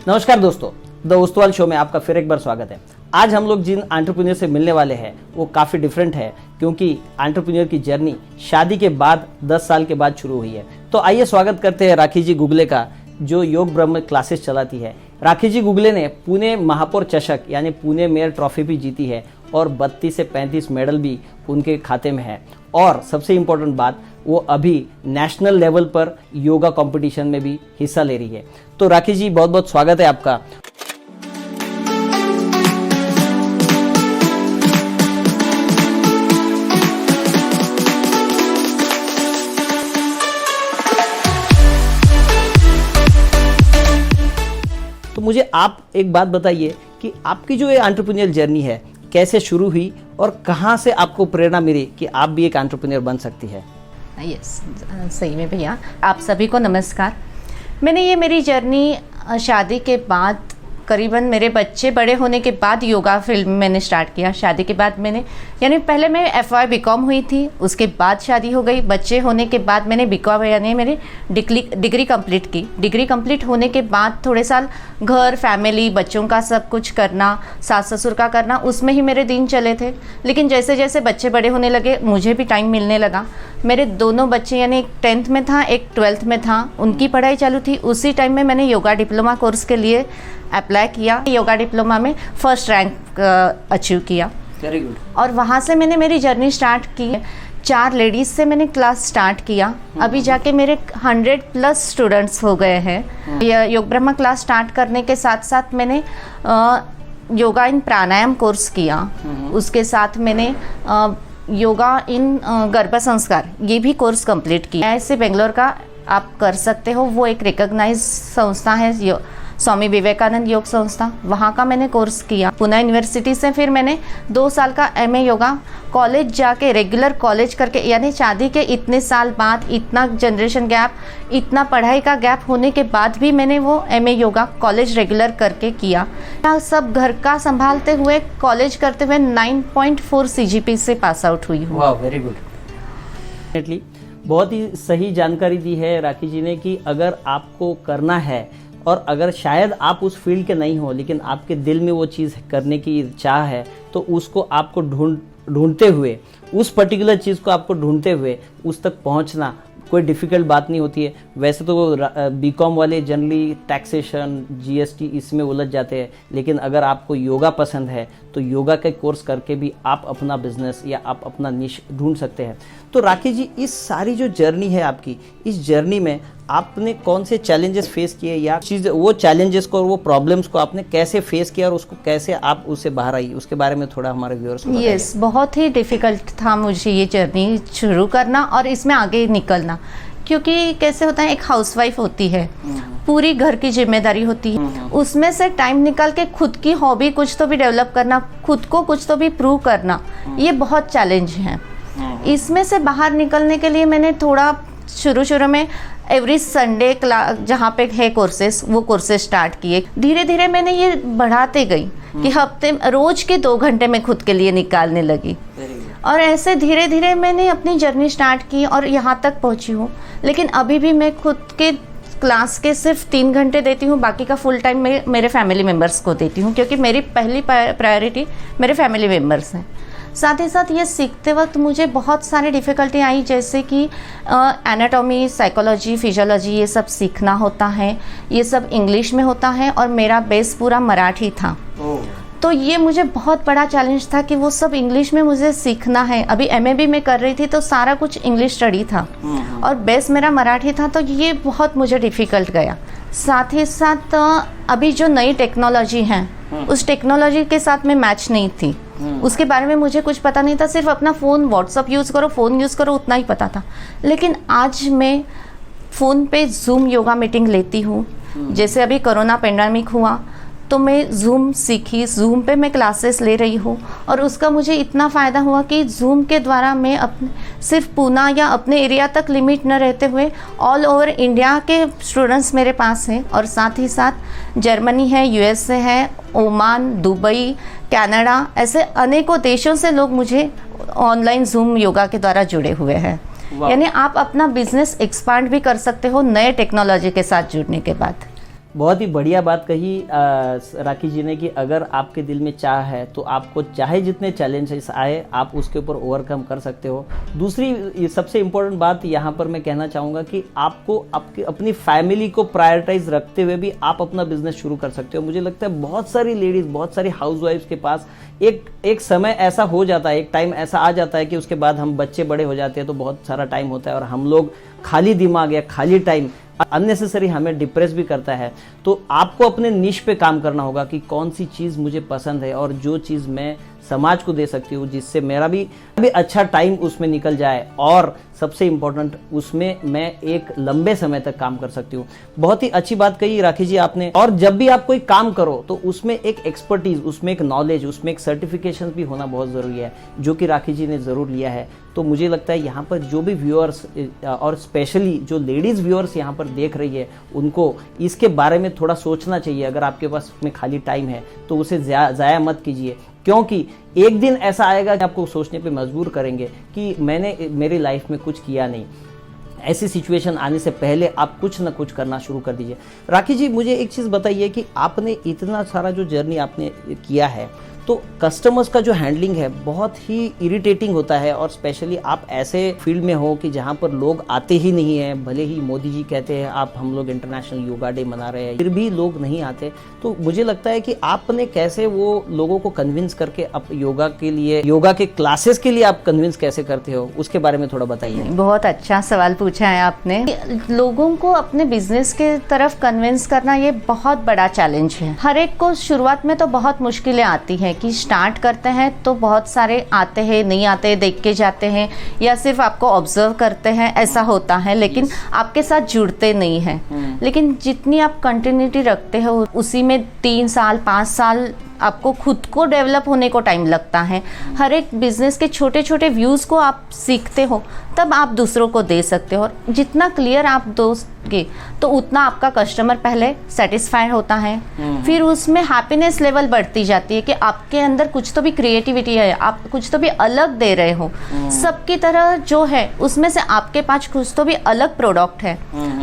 नमस्कार दोस्तों, the उस्तवाल show में आपका फिर एक बार स्वागत है। आज हम लोग जिन एंटरप्रेन्योर से मिलने वाले हैं वो काफ़ी डिफरेंट है, क्योंकि एंटरप्रेन्योर की जर्नी शादी के बाद 10 साल के बाद शुरू हुई है। तो आइए स्वागत करते हैं राखी जी गुगले का, जो योग ब्रह्म क्लासेस चलाती है। राखी जी गुगले ने पुणे महापौर चषक यानी पुणे मेयर ट्रॉफी भी जीती है और 32 से 35 मेडल भी उनके खाते में है। और सबसे इम्पोर्टेंट बात, वो अभी नेशनल लेवल पर योगा कंपटीशन में भी हिस्सा ले रही है। तो राखी जी, बहुत बहुत स्वागत है आपका। तो मुझे आप एक बात बताइए कि आपकी जो ये एंटरप्रेन्योर जर्नी है कैसे शुरू हुई और कहाँ से आपको प्रेरणा मिली कि आप भी एक एंटरप्रेन्योर बन सकती है। यस, सही में भैया, आप सभी को नमस्कार। मैंने ये मेरी जर्नी शादी के बाद, करीबन मेरे बच्चे बड़े होने के बाद योगा फील्ड में मैंने स्टार्ट किया। शादी के बाद मैंने, यानी पहले मैं FY BCom हुई थी, उसके बाद शादी हो गई। बच्चे होने के बाद मैंने BCom यानी मेरी डिग्री कंप्लीट की। डिग्री कंप्लीट होने के बाद थोड़े साल घर, फैमिली, बच्चों का सब कुछ करना, सास ससुर का करना, उसमें ही मेरे दिन चले थे। लेकिन जैसे जैसे बच्चे बड़े होने लगे, मुझे भी टाइम मिलने लगा। मेरे दोनों बच्चे, यानी एक 10th में था, एक 12th में था, उनकी पढ़ाई चालू थी। उसी टाइम में मैंने योगा डिप्लोमा कोर्स के लिए अप्लाई किया। योगा डिप्लोमा में फर्स्ट रैंक अचीव किया। Very good. और वहाँ से मैंने मेरी जर्नी स्टार्ट की। 4 लेडीज़ से मैंने क्लास स्टार्ट किया। अभी जाके मेरे 100+ स्टूडेंट्स हो गए हैं। योग ब्रह्म क्लास स्टार्ट करने के साथ साथ मैंने योगा इन प्राणायाम कोर्स किया। उसके साथ मैंने योगा इन गर्भ संस्कार, ये भी कोर्स कंप्लीट किया। ऐसे बेंगलोर का आप कर सकते हो, वो एक रिकॉग्नाइज संस्था है, स्वामी विवेकानंद योग संस्था, वहाँ का मैंने कोर्स किया। पुणे यूनिवर्सिटी से फिर मैंने 2 साल का MA योगा कॉलेज जाके, रेगुलर कॉलेज करके, यानी शादी के इतने साल बाद, इतना जनरेशन गैप, इतना पढ़ाई का गैप होने के बाद भी मैंने वो MA योगा कॉलेज रेगुलर करके किया। सब घर का संभालते हुए, कॉलेज करते हुए 9.4 CGP से पास आउट हुई हूँ। वाह, वेरी गुड। बहुत ही सही जानकारी दी है राखी जी ने कि अगर आपको करना है और अगर शायद आप उस फील्ड के नहीं हो, लेकिन आपके दिल में वो चीज़ करने की चाह है, तो उसको आपको ढूंढते हुए, उस पर्टिकुलर चीज़ को आपको ढूंढते हुए उस तक पहुंचना कोई डिफ़िकल्ट बात नहीं होती है। वैसे तो BCom वाले जनरली टैक्सेशन, GST इसमें उलझ जाते हैं, लेकिन अगर आपको योगा पसंद है तो योगा के कोर्स करके भी आप अपना बिजनेस या आप अपना निश ढूंढ सकते हैं। तो राखी जी, इस सारी जो जर्नी है आपकी, इस जर्नी में आपने कौन से चैलेंजेस फेस किए, या चीज़ वो चैलेंजेस को और वो प्रॉब्लम्स को आपने कैसे फेस किया और उसको कैसे आप उससे बाहर आई, उसके बारे में थोड़ा हमारे व्यूअर्स को बताइए। यस, बहुत ही डिफ़िकल्ट था मुझे ये जर्नी शुरू करना और इसमें आगे निकलना। क्योंकि कैसे होता है, एक हाउसवाइफ होती है, पूरी घर की जिम्मेदारी होती है, उसमें से टाइम निकाल के खुद की हॉबी कुछ तो भी डेवलप करना, खुद को कुछ तो भी प्रूव करना, ये बहुत चैलेंज है। इसमें से बाहर निकलने के लिए मैंने थोड़ा शुरू में एवरी संडे जहाँ पे है कोर्सेस, वो कोर्सेस स्टार्ट किए। धीरे धीरे मैंने ये बढ़ाते गई कि हफ्ते रोज के 2 घंटे में खुद के लिए निकालने लगी। और ऐसे धीरे धीरे मैंने अपनी जर्नी स्टार्ट की और यहाँ तक पहुँची हूँ। लेकिन अभी भी मैं खुद के क्लास के सिर्फ 3 घंटे देती हूँ, बाकी का फुल टाइम मेरे फैमिली मेम्बर्स को देती हूँ, क्योंकि मेरी पहली प्रायोरिटी मेरे फैमिली मेम्बर्स हैं। साथ ही साथ ये सीखते वक्त मुझे बहुत सारी डिफ़िकल्टी आई, जैसे कि एनाटॉमी, साइकोलॉजी, फिजियोलॉजी, ये सब सीखना होता है। ये सब इंग्लिश में होता है और मेरा बेस पूरा मराठी था। तो ये मुझे बहुत बड़ा चैलेंज था कि वो सब इंग्लिश में मुझे सीखना है। अभी MA भी मैं कर रही थी, तो सारा कुछ इंग्लिश स्टडी था और बेस मेरा मराठी था, तो ये बहुत मुझे डिफ़िकल्ट गया। साथ ही साथ अभी जो नई टेक्नोलॉजी है, उस टेक्नोलॉजी के साथ मैं मैच नहीं थी। उसके बारे में मुझे कुछ पता नहीं था। सिर्फ अपना फ़ोन, व्हाट्सअप यूज़ करो, फ़ोन यूज़ करो, उतना ही पता था। लेकिन आज मैं फ़ोन पे ज़ूम योगा मीटिंग लेती हूँ। जैसे अभी कोरोना पेंडेमिक हुआ, तो मैं ज़ूम सीखी, ज़ूम पे मैं क्लासेस ले रही हूँ और उसका मुझे इतना फ़ायदा हुआ कि ज़ूम के द्वारा मैं सिर्फ पूना या अपने एरिया तक लिमिट न रहते हुए ऑल ओवर इंडिया के स्टूडेंट्स मेरे पास हैं। और साथ ही साथ जर्मनी है, USA है, ओमान, दुबई, कनाडा, ऐसे अनेकों देशों से लोग मुझे ऑनलाइन ज़ूम योगा के द्वारा जुड़े हुए हैं। यानी आप अपना बिजनेस एक्सपांड भी कर सकते हो नए टेक्नोलॉजी के साथ जुड़ने के बाद। बहुत ही बढ़िया बात कही राखी जी ने कि अगर आपके दिल में चाह है तो आपको चाहे जितने चैलेंजेस आए आप उसके ऊपर ओवरकम कर सकते हो। दूसरी सबसे इम्पोर्टेंट बात यहाँ पर मैं कहना चाहूँगा कि आपको अपनी फैमिली को प्रायोरिटाइज रखते हुए भी आप अपना बिजनेस शुरू कर सकते हो। मुझे लगता है बहुत सारी लेडीज़, बहुत सारी हाउसवाइफ्स के पास एक समय ऐसा हो जाता है, एक टाइम ऐसा आ जाता है कि उसके बाद हम बच्चे बड़े हो जाते हैं तो बहुत सारा टाइम होता है और हम लोग खाली दिमाग या खाली टाइम अननेसेसरी हमें डिप्रेस भी करता है। तो आपको अपने निश पे काम करना होगा कि कौन सी चीज़ मुझे पसंद है और जो चीज़ मैं समाज को दे सकती हूँ जिससे मेरा भी अच्छा टाइम उसमें निकल जाए और सबसे इम्पोर्टेंट उसमें मैं एक लंबे समय तक काम कर सकती हूँ। बहुत ही अच्छी बात कही राखी जी आपने। और जब भी आप कोई काम करो तो उसमें एक एक्सपर्टीज, उसमें एक नॉलेज, उसमें एक सर्टिफिकेशन भी होना बहुत ज़रूरी है, जो कि राखी जी ने ज़रूर लिया है। तो मुझे लगता है यहाँ पर जो भी व्यूअर्स और स्पेशली जो लेडीज़ व्यूअर्स यहाँ पर देख रही है उनको इसके बारे में थोड़ा सोचना चाहिए। अगर आपके पास में खाली टाइम है तो उसे ज़ाया मत कीजिए, क्योंकि एक दिन ऐसा आएगा कि आपको सोचने पे मजबूर करेंगे कि मैंने मेरी लाइफ में कुछ किया नहीं। ऐसी सिचुएशन आने से पहले आप कुछ ना कुछ करना शुरू कर दीजिए। राखी जी, मुझे एक चीज़ बताइए कि आपने इतना सारा जो जर्नी आपने किया है तो कस्टमर्स का जो हैंडलिंग है बहुत ही इरिटेटिंग होता है, और स्पेशली आप ऐसे फील्ड में हो कि जहाँ पर लोग आते ही नहीं हैं। भले ही मोदी जी कहते हैं आप हम लोग इंटरनेशनल योगा डे मना रहे हैं, फिर भी लोग नहीं आते। तो मुझे लगता है कि आपने कैसे वो लोगों को कन्विंस करके अब योगा के क्लासेस के लिए आप कन्विंस कैसे करते हो, उसके बारे में थोड़ा बताइए। बहुत अच्छा सवाल पूछा है आपने। लोगों को अपने बिजनेस के तरफ कन्विंस करना ये बहुत बड़ा चैलेंज है। हर एक को शुरुआत में तो बहुत मुश्किलें आती हैं कि स्टार्ट करते हैं तो बहुत सारे आते हैं, नहीं आते, देख के जाते हैं या सिर्फ आपको ऑब्जर्व करते हैं, ऐसा होता है, लेकिन आपके साथ जुड़ते नहीं हैं। लेकिन जितनी आप कंटिन्यूटी रखते हो उसी में 3 साल 5 साल आपको खुद को डेवलप होने को टाइम लगता है। हर एक बिजनेस के छोटे छोटे व्यूज़ को आप सीखते हो तब आप दूसरों को दे सकते हो, और जितना क्लियर आप दोगे तो उतना आपका कस्टमर पहले सेटिस्फाइड होता है, फिर उसमें हैप्पीनेस लेवल बढ़ती जाती है कि आपके अंदर कुछ तो भी क्रिएटिविटी है, आप कुछ तो भी अलग दे रहे हो। सबकी तरह जो है उसमें से आपके पास कुछ तो भी अलग प्रोडक्ट है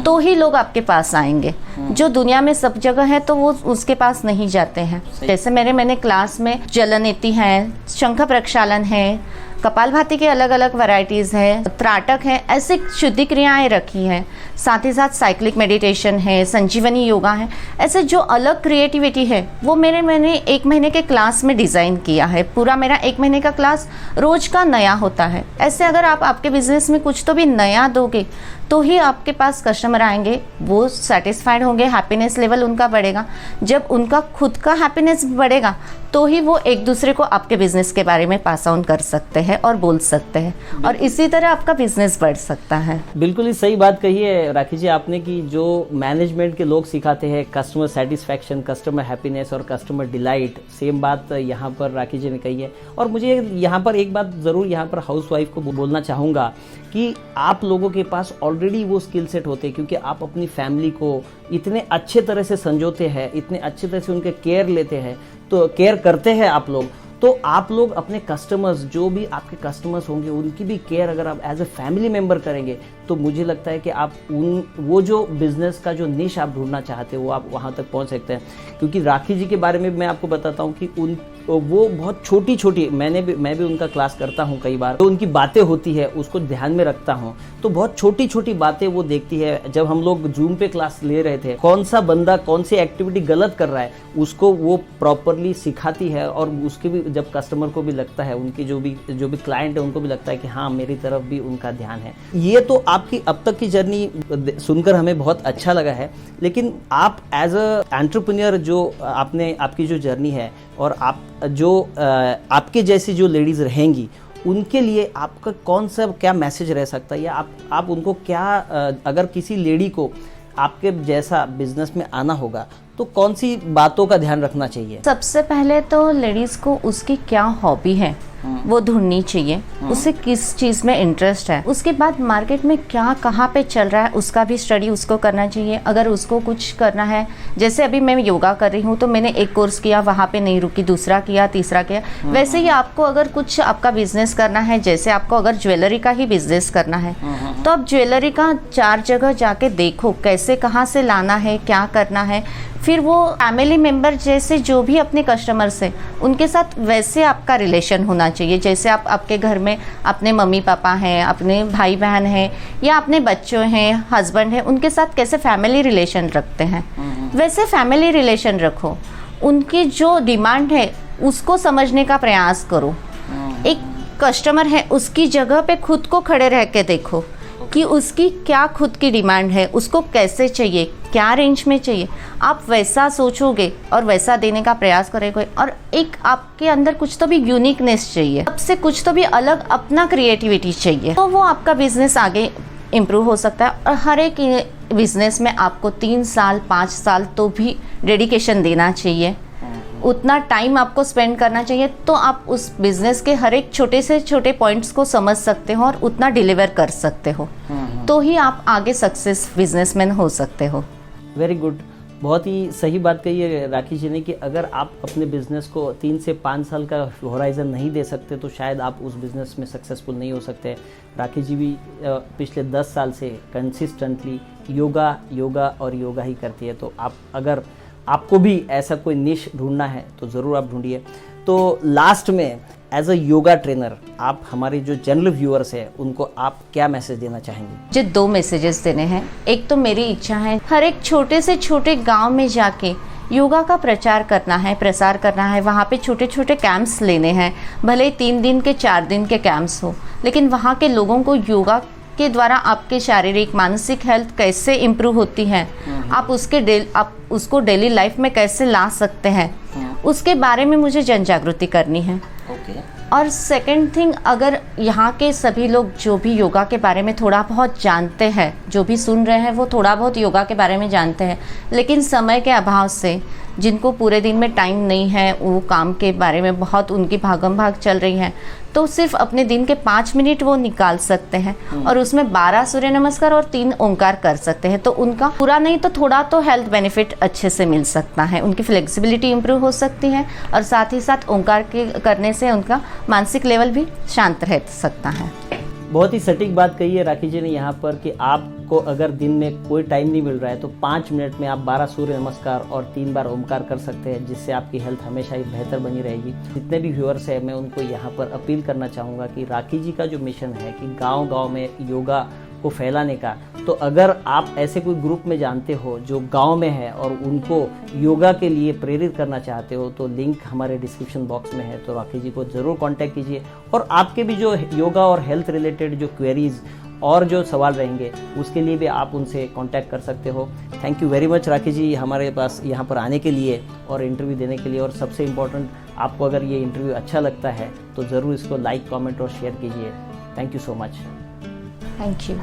तो ही लोग आपके पास आएंगे। जो दुनिया में सब जगह है तो वो उसके पास नहीं जाते हैं। जैसे मैंने क्लास में जलनीति है, शंख प्रक्षालन है, कपालभाति के अलग अलग वैरायटीज़ है, त्राटक है, ऐसे शुद्धि क्रियाएं रखी हैं। साथ ही साथ साइक्लिक मेडिटेशन है, संजीवनी योगा है। ऐसे जो अलग क्रिएटिविटी है वो मैंने 1 महीने के क्लास में डिज़ाइन किया है। पूरा मेरा 1 महीने का क्लास रोज का नया होता है। ऐसे अगर आप आपके बिजनेस में कुछ तो भी नया दोगे तो ही आपके पास कस्टमर आएंगे, वो सेटिस्फाइड होंगे, हैप्पीनेस लेवल उनका बढ़ेगा। जब उनका खुद का हैप्पीनेस बढ़ेगा तो ही वो एक दूसरे को आपके बिजनेस के बारे में पास ऑन कर सकते हैं और बोल सकते हैं, और इसी तरह आपका बिजनेस बढ़ सकता है। बिल्कुल ही सही बात कही है राखी जी आपने कि जो मैनेजमेंट के लोग सिखाते हैं कस्टमर सेटिस्फैक्शन, कस्टमर हैप्पीनेस और कस्टमर डिलाइट, सेम बात यहाँ पर राखी जी ने कही है। और मुझे यहाँ पर एक बात ज़रूर यहाँ पर हाउसवाइफ को बोलना चाहूँगा कि आप लोगों के पास ऑलरेडी वो स्किल सेट होते हैं, क्योंकि आप अपनी फैमिली को इतने अच्छे तरह से संजोते हैं, इतने अच्छे तरह से उनके केयर लेते हैं, तो केयर करते हैं आप लोग। तो आप लोग अपने कस्टमर्स, जो भी आपके कस्टमर्स होंगे उनकी भी केयर अगर आप एज ए फैमिली मेम्बर करेंगे तो मुझे लगता है कि आप वो जो बिज़नेस का जो निश आप ढूंढना चाहते हो वो आप वहाँ तक पहुँच सकते हैं। क्योंकि राखी जी के बारे में मैं आपको बताता हूँ कि वो बहुत छोटी छोटी, मैं भी उनका क्लास करता हूँ कई बार, तो उनकी बातें होती है उसको ध्यान में रखता हूँ। तो बहुत छोटी छोटी बातें वो देखती है। जब हम लोग जूम पे क्लास ले रहे थे, कौन सा बंदा कौन सी एक्टिविटी गलत कर रहा है उसको वो प्रॉपरली सिखाती है, और उसके भी जब कस्टमर को भी लगता है, उनकी जो भी क्लाइंट है उनको भी लगता है कि हाँ मेरी तरफ भी उनका ध्यान है। ये तो आपकी अब तक की जर्नी सुनकर हमें बहुत अच्छा लगा है। लेकिन आप एज अ एंटरप्रेन्योर जो आपकी जो जर्नी है, और आप जो आपके जैसी जो लेडीज़ रहेंगी उनके लिए आपका कौन सा क्या मैसेज रह सकता है, या आप उनको क्या, अगर किसी लेडी को आपके जैसा बिजनेस में आना होगा तो कौन सी बातों का ध्यान रखना चाहिए? सबसे पहले तो लेडीज़ को उसकी क्या हॉबी है वो ढूंढनी चाहिए, उसे किस चीज़ में इंटरेस्ट है। उसके बाद मार्केट में क्या कहाँ पे चल रहा है उसका भी स्टडी उसको करना चाहिए। अगर उसको कुछ करना है, जैसे अभी मैं योगा कर रही हूँ तो मैंने एक कोर्स किया, वहाँ पे नहीं रुकी, दूसरा किया, तीसरा किया। वैसे ही आपको अगर कुछ आपका बिजनेस करना है, जैसे आपको अगर ज्वेलरी का ही बिजनेस करना है तो आप ज्वेलरी का 4 जगह जाके देखो कैसे कहाँ से लाना है, क्या करना है। फिर वो फैमिली मेंबर जैसे जो भी अपने कस्टमर्स हैं उनके साथ वैसे आपका रिलेशन होना चाहिए। जैसे आप आपके घर में अपने मम्मी पापा हैं, अपने भाई बहन हैं या अपने बच्चों हैं, हस्बैंड हैं, उनके साथ कैसे फैमिली रिलेशन रखते हैं वैसे फैमिली रिलेशन रखो। उनकी जो डिमांड है उसको समझने का प्रयास करो। एक कस्टमर है उसकी जगह पे खुद को खड़े रह के देखो कि उसकी क्या खुद की डिमांड है, उसको कैसे चाहिए, क्या रेंज में चाहिए। आप वैसा सोचोगे और वैसा देने का प्रयास करोगे और एक आपके अंदर कुछ तो भी यूनिकनेस चाहिए, सबसे कुछ तो भी अलग अपना क्रिएटिविटी चाहिए, तो वो आपका बिजनेस आगे इम्प्रूव हो सकता है। और हर एक बिजनेस में आपको 3 साल 5 साल तो भी डेडिकेशन देना चाहिए, उतना टाइम आपको स्पेंड करना चाहिए, तो आप उस बिजनेस के हर एक छोटे से छोटे पॉइंट्स को समझ सकते हो और उतना डिलीवर कर सकते हो, तो ही आप आगे सक्सेस बिजनेसमैन हो सकते हो। वेरी गुड, बहुत ही सही बात कही है राखी जी ने कि अगर आप अपने बिजनेस को 3 से 5 साल का होराइजन नहीं दे सकते तो शायद आप उस बिज़नेस में सक्सेसफुल नहीं हो सकते। राखी जी भी पिछले 10 साल से कंसिस्टेंटली योगा और योगा ही करती है। तो आप अगर आपको भी ऐसा कोई निश ढूंढना है तो ज़रूर आप ढूंढिए। तो लास्ट में एज अ योगा ट्रेनर आप हमारे जो जनरल व्यूअर्स हैं उनको आप क्या मैसेज देना चाहेंगे? मुझे 2 मैसेजेस देने हैं। एक तो मेरी इच्छा है हर एक छोटे से छोटे गांव में जाके योगा का प्रचार करना है, प्रसार करना है। वहाँ पे छोटे छोटे कैंप्स लेने हैं, भले ही 3 दिन के 4 दिन के कैंप्स हो, लेकिन वहाँ के लोगों को योगा के द्वारा आपके शारीरिक मानसिक हेल्थ कैसे इम्प्रूव होती है, आप उसको डेली लाइफ में कैसे ला सकते हैं, उसके बारे में मुझे जन जागृति करनी है। और सेकंड थिंग, अगर यहाँ के सभी लोग जो भी योगा के बारे में थोड़ा बहुत जानते हैं, जो भी सुन रहे हैं वो थोड़ा बहुत योगा के बारे में जानते हैं, लेकिन समय के अभाव से जिनको पूरे दिन में टाइम नहीं है, वो काम के बारे में बहुत उनकी भागम भाग चल रही है, तो सिर्फ अपने दिन के 5 मिनट वो निकाल सकते हैं और उसमें 12 सूर्य नमस्कार और 3 ओंकार कर सकते हैं। तो उनका पूरा नहीं तो थोड़ा तो हेल्थ बेनिफिट अच्छे से मिल सकता है, उनकी फ्लेक्सिबिलिटी इंप्रूव हो सकती है और साथ ही साथ ओंकार के करने से उनका मानसिक लेवल भी शांत रह सकता है। बहुत ही सटीक बात कही है राखी जी ने यहाँ पर कि आपको अगर दिन में कोई टाइम नहीं मिल रहा है तो 5 मिनट में आप 12 सूर्य नमस्कार और 3 बार ओमकार कर सकते हैं, जिससे आपकी हेल्थ हमेशा ही बेहतर बनी रहेगी। जितने भी व्यूअर्स हैं मैं उनको यहाँ पर अपील करना चाहूँगा कि राखी जी का जो मिशन है कि गाँव-गाँव में योगा को फैलाने का, तो अगर आप ऐसे कोई ग्रुप में जानते हो जो गांव में है और उनको योगा के लिए प्रेरित करना चाहते हो तो लिंक हमारे डिस्क्रिप्शन बॉक्स में है, तो राखी जी को ज़रूर कांटेक्ट कीजिए। और आपके भी जो योगा और हेल्थ रिलेटेड जो क्वेरीज और जो सवाल रहेंगे उसके लिए भी आप उनसे कांटेक्ट कर सकते हो। थैंक यू वेरी मच राखी जी हमारे पास यहाँ पर आने के लिए और इंटरव्यू देने के लिए। और सबसे इम्पोर्टेंट, आपको अगर ये इंटरव्यू अच्छा लगता है तो ज़रूर इसको लाइक, कमेंट और शेयर कीजिए। Thank you so much. Thank you.